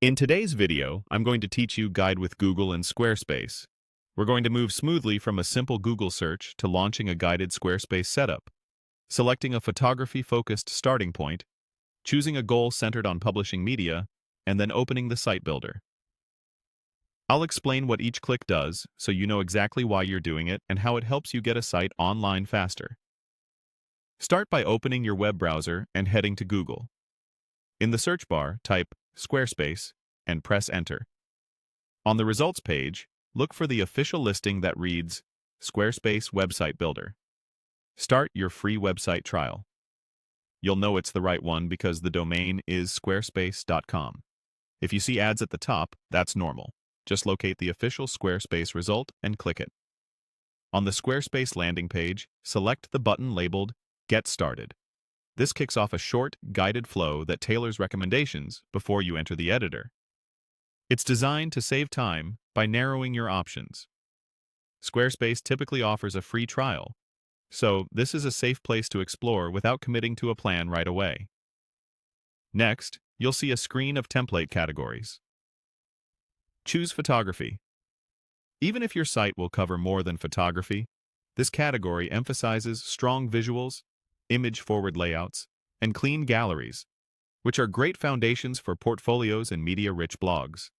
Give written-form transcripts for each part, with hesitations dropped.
In today's video, I'm going to teach you Guide with Google and Squarespace. We're going to move smoothly from a simple Google search to launching a guided Squarespace setup, selecting a photography-focused starting point, choosing a goal centered on publishing media, and then opening the site builder. I'll explain what each click does so you know exactly why you're doing it and how it helps you get a site online faster. Start by opening your web browser and heading to Google. In the search bar, type Squarespace and press Enter. On the results page, look for the official listing that reads Squarespace Website Builder. Start your free website trial. You'll know it's the right one because the domain is squarespace.com. If you see ads at the top, that's normal. Just locate the official Squarespace result and click it. On the Squarespace landing page, select the button labeled Get Started. This kicks off a short, guided flow that tailors recommendations before you enter the editor. It's designed to save time by narrowing your options. Squarespace typically offers a free trial, so this is a safe place to explore without committing to a plan right away. Next, you'll see a screen of template categories. Choose photography. Even if your site will cover more than photography, this category emphasizes strong visuals, image-forward layouts, and clean galleries, which are great foundations for portfolios and media-rich blogs.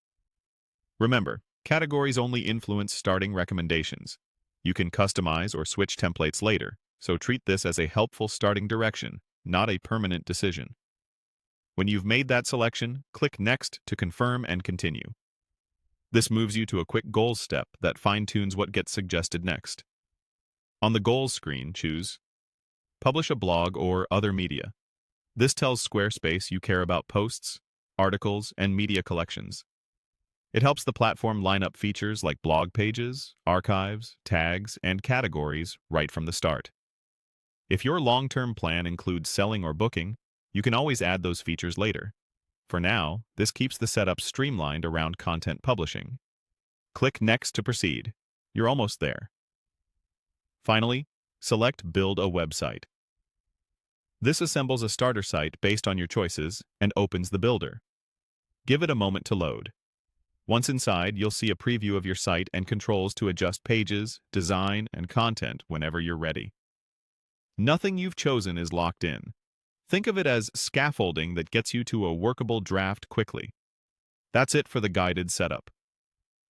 Remember, categories only influence starting recommendations. You can customize or switch templates later, so treat this as a helpful starting direction, not a permanent decision. When you've made that selection, click Next to confirm and continue. This moves you to a quick goals step that fine-tunes what gets suggested next. On the Goals screen, choose Publish a blog or other media. This tells Squarespace you care about posts, articles, and media collections. It helps the platform line up features like blog pages, archives, tags, and categories right from the start. If your long-term plan includes selling or booking, you can always add those features later. For now, this keeps the setup streamlined around content publishing. Click Next to proceed. You're almost there. Finally, select Build a Website. This assembles a starter site based on your choices and opens the builder. Give it a moment to load. Once inside, you'll see a preview of your site and controls to adjust pages, design, and content whenever you're ready. Nothing you've chosen is locked in. Think of it as scaffolding that gets you to a workable draft quickly. That's it for the guided setup.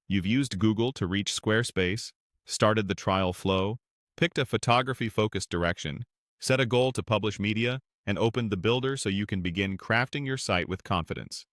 You've used Google to reach Squarespace, started the trial flow, picked a photography-focused direction, set a goal to publish media, and opened the builder so you can begin crafting your site with confidence.